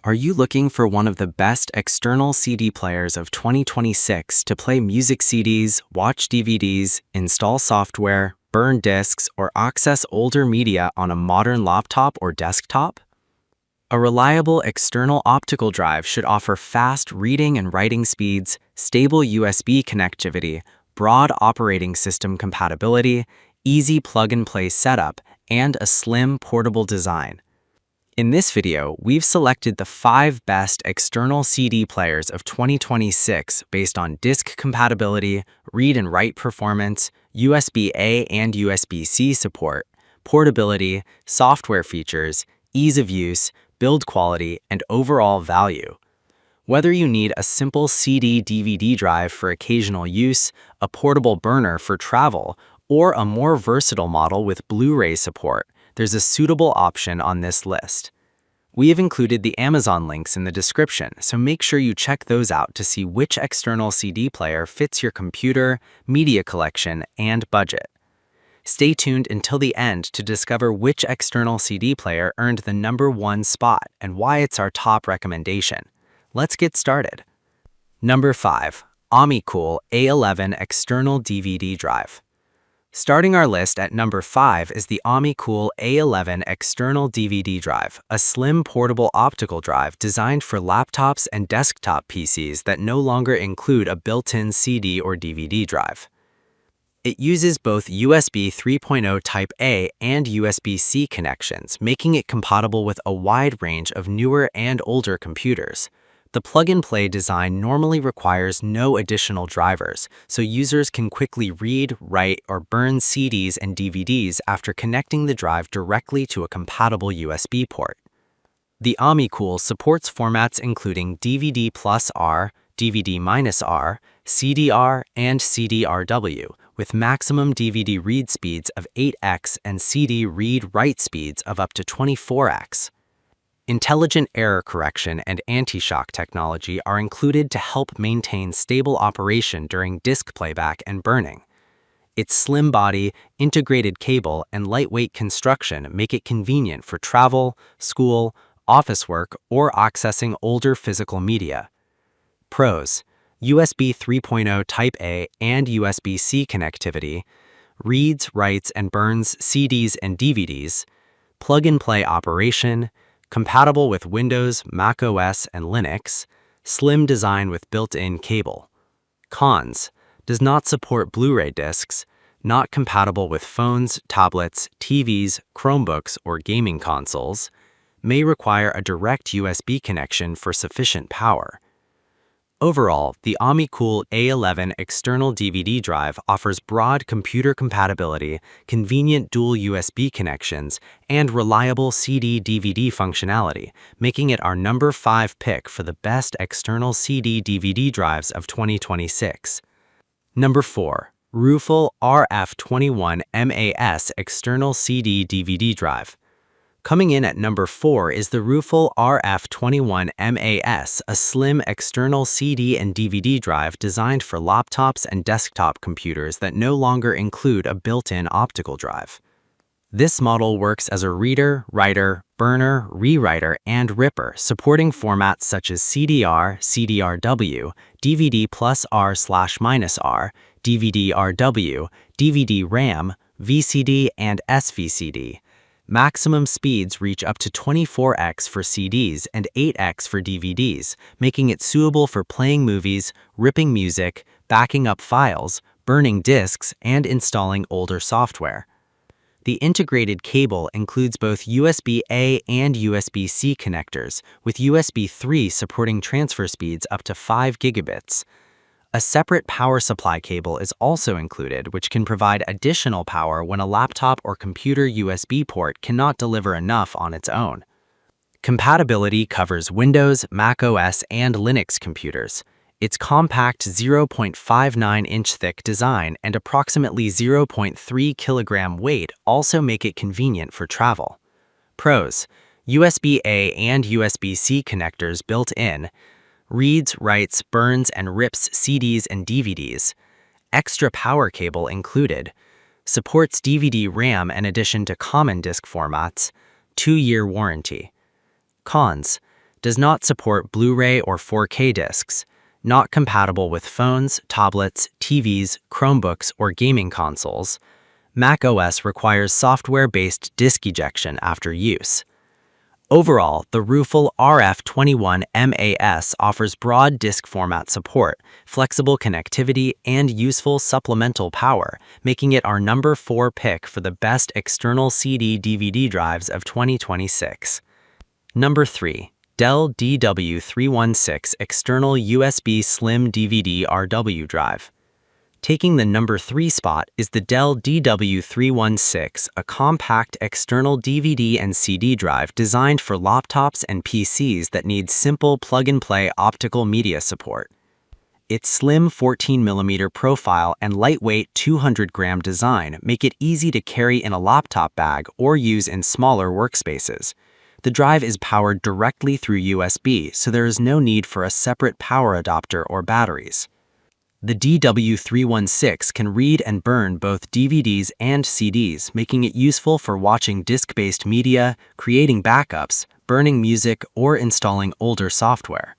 Are you looking for one of the best external CD players of 2026 to play music CDs, watch DVDs, install software, burn discs, or access older media on a modern laptop or desktop? A reliable external optical drive should offer fast reading and writing speeds, stable USB connectivity, broad operating system compatibility, easy plug-and-play setup, and a slim, portable design. In this video, we've selected the 5 best external CD players of 2026 based on disc compatibility, read and write performance, USB-A and USB-C support, portability, software features, ease of use, build quality, and overall value. Whether you need a simple CD/DVD drive for occasional use, a portable burner for travel, or a more versatile model with Blu-ray support, there's a suitable option on this list. We have included the Amazon links in the description, so make sure you check those out to see which external CD player fits your computer, media collection, and budget. Stay tuned until the end to discover which external CD player earned the #1 spot and why it's our top recommendation. Let's get started. Number 5. Amicool A11 External DVD Drive. Starting our list at number 5 is the Amicool A11 External DVD Drive, a slim portable optical drive designed for laptops and desktop PCs that no longer include a built-in CD or DVD drive. It uses both USB 3.0 Type-A and USB-C connections, making it compatible with a wide range of newer and older computers. The plug-and-play design normally requires no additional drivers, so users can quickly read, write, or burn CDs and DVDs after connecting the drive directly to a compatible USB port. The Amicool supports formats including DVD+R, DVD-R, CDR, and CDRW, with maximum DVD read speeds of 8x and CD read-write speeds of up to 24x. Intelligent error correction and anti-shock technology are included to help maintain stable operation during disk playback and burning. Its slim body, integrated cable, and lightweight construction make it convenient for travel, school, office work, or accessing older physical media. Pros: USB 3.0 Type-A and USB-C connectivity, reads, writes, and burns CDs and DVDs, plug-and-play operation, compatible with Windows, Mac OS, and Linux, slim design with built-in cable. Cons: does not support Blu-ray discs, not compatible with phones, tablets, TVs, Chromebooks, or gaming consoles, may require a direct USB connection for sufficient power. Overall, the Amicool A11 external DVD drive offers broad computer compatibility, convenient dual USB connections, and reliable CD/DVD functionality, making it our number 5 pick for the best external CD/DVD drives of 2026. Number 4. Rufal RF21 MAS External CD/DVD Drive. Coming in at number 4 is the Rufal RF21 MAS, a slim external CD and DVD drive designed for laptops and desktop computers that no longer include a built-in optical drive. This model works as a reader, writer, burner, rewriter, and ripper, supporting formats such as CDR, CDRW, DVD+R/-R, DVD-RW, DVD-RAM, VCD, and SVCD. Maximum speeds reach up to 24x for CDs and 8x for DVDs, making it suitable for playing movies, ripping music, backing up files, burning discs, and installing older software. The integrated cable includes both USB-A and USB-C connectors, with USB 3 supporting transfer speeds up to 5 gigabits. A separate power supply cable is also included, which can provide additional power when a laptop or computer USB port cannot deliver enough on its own. Compatibility covers Windows, Mac OS, and Linux computers. Its compact 0.59-inch thick design and approximately 0.3 kilogram weight also make it convenient for travel. Pros: USB-A and USB-C connectors built in, reads, writes, burns, and rips CDs and DVDs, extra power cable included, supports DVD-RAM in addition to common disk formats, 2-year warranty. Cons: Does not support Blu-ray or 4K discs. Not compatible with phones, tablets, TVs, Chromebooks, or gaming consoles. Mac OS requires software-based disk ejection after use. Overall, the Rufal RF21 MAS offers broad disk format support, flexible connectivity, and useful supplemental power, making it our number 4 pick for the best external CD/DVD drives of 2026. Number 3. Dell DW316 External USB Slim DVD RW Drive. Taking the number 3 spot is the Dell DW316, a compact external DVD and CD drive designed for laptops and PCs that need simple plug-and-play optical media support. Its slim 14mm profile and lightweight 200-gram design make it easy to carry in a laptop bag or use in smaller workspaces. The drive is powered directly through USB, so there is no need for a separate power adapter or batteries. The DW316 can read and burn both DVDs and CDs, making it useful for watching disc-based media, creating backups, burning music, or installing older software.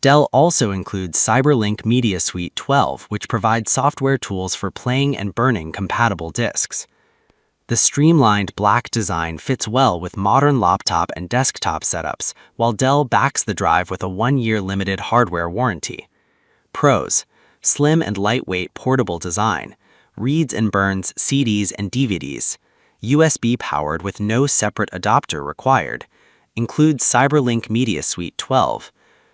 Dell also includes CyberLink Media Suite 12, which provides software tools for playing and burning compatible discs. The streamlined black design fits well with modern laptop and desktop setups, while Dell backs the drive with a 1-year limited hardware warranty. Pros: slim and lightweight portable design, reads and burns CDs and DVDs, USB powered with no separate adapter required, includes CyberLink Media Suite 12,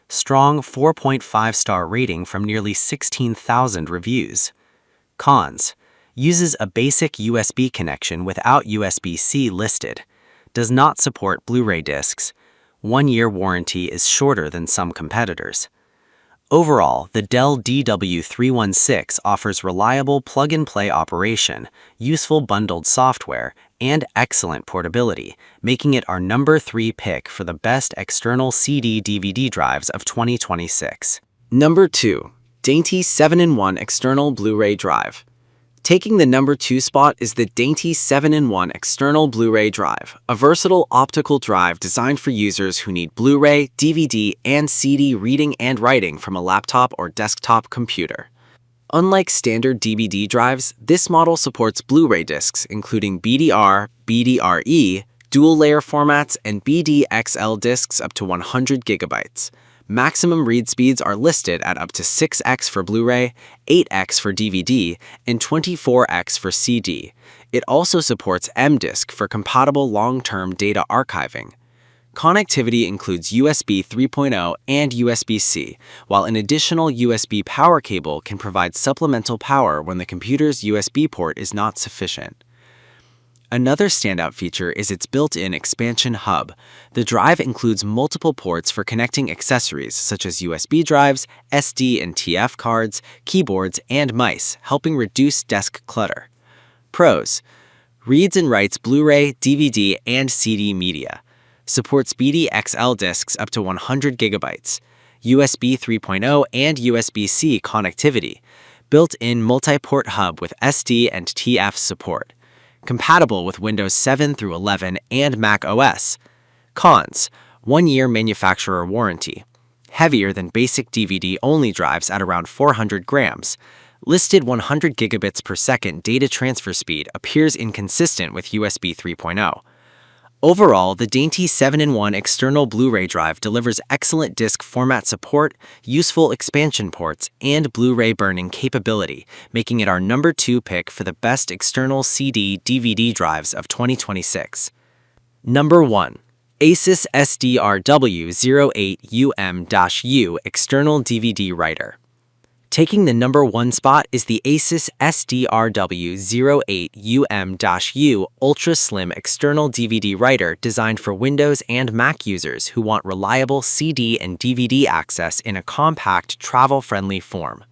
strong 4.5-star rating from nearly 16,000 reviews. Cons: uses a basic USB connection without USB-C listed, does not support Blu-ray discs, 1-year warranty is shorter than some competitors. Overall, the Dell DW316 offers reliable plug-and-play operation, useful bundled software, and excellent portability, making it our number 3 pick for the best external CD/DVD drives of 2026. Number 2. Dainty 7-in-1 External Blu-ray Drive. Taking the number 2 spot is the Dainty 7-in-1 External Blu-ray Drive, a versatile optical drive designed for users who need Blu-ray, DVD, and CD reading and writing from a laptop or desktop computer. Unlike standard DVD drives, this model supports Blu-ray discs including BDR, BDRE, dual-layer formats, and BDXL discs up to 100 GB. Maximum read speeds are listed at up to 6x for Blu-ray, 8x for DVD, and 24x for CD. It also supports M-Disc for compatible long-term data archiving. Connectivity includes USB 3.0 and USB-C, while an additional USB power cable can provide supplemental power when the computer's USB port is not sufficient. Another standout feature is its built-in expansion hub. The drive includes multiple ports for connecting accessories such as USB drives, SD and TF cards, keyboards, and mice, helping reduce desk clutter. Pros: reads and writes Blu-ray, DVD, and CD media. Supports BDXL discs up to 100 GB. USB 3.0 and USB-C connectivity. Built-in multi-port hub with SD and TF support. Compatible with Windows 7 through 11 and Mac OS. Cons: 1-year manufacturer warranty. Heavier than basic DVD-only drives at around 400 grams. Listed 100 gigabits per second data transfer speed appears inconsistent with USB 3.0. Overall, the Dainty 7-in-1 external Blu-ray drive delivers excellent disc format support, useful expansion ports, and Blu-ray burning capability, making it our number 2 pick for the best external CD/DVD drives of 2026. Number 1. ASUS SDRW08UM-U External DVD Writer. Taking the number 1 spot is the ASUS SDRW08UM-U Ultra Slim External DVD Writer designed for Windows and Mac users who want reliable CD and DVD access in a compact, travel-friendly form.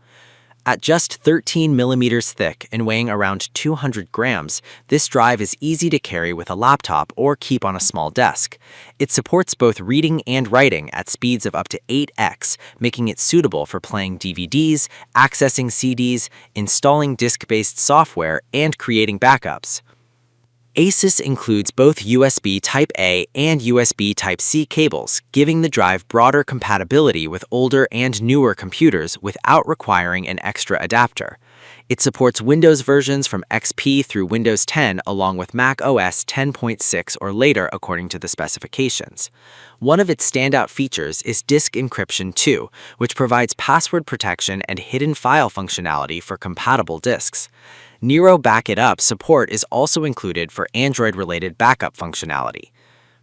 At just 13 millimeters thick and weighing around 200 grams, this drive is easy to carry with a laptop or keep on a small desk. It supports both reading and writing at speeds of up to 8x, making it suitable for playing DVDs, accessing CDs, installing disk-based software, and creating backups. ASUS includes both USB Type-A and USB Type-C cables, giving the drive broader compatibility with older and newer computers without requiring an extra adapter. It supports Windows versions from XP through Windows 10 along with Mac OS 10.6 or later according to the specifications. One of its standout features is Disk Encryption 2, which provides password protection and hidden file functionality for compatible disks. Nero Back It Up support is also included for Android-related backup functionality.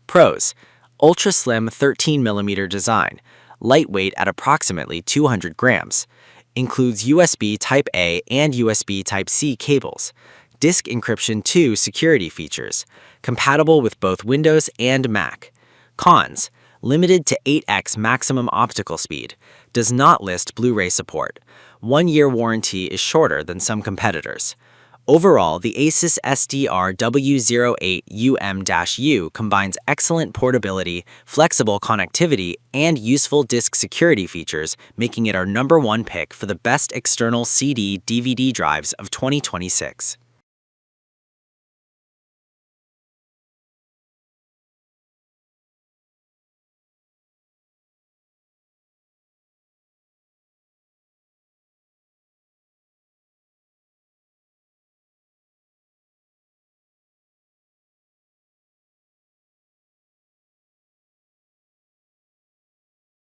Pros: ultra slim 13mm design, lightweight at approximately 200 grams, includes USB Type-A and USB Type-C cables, Disk Encryption 2 security features, compatible with both Windows and Mac. Cons: limited to 8x maximum optical speed, does not list Blu-ray support. 1-year warranty is shorter than some competitors. Overall, the ASUS SDRW08UM-U combines excellent portability, flexible connectivity, and useful disk security features, making it our #1 pick for the best external CD/DVD drives of 2026.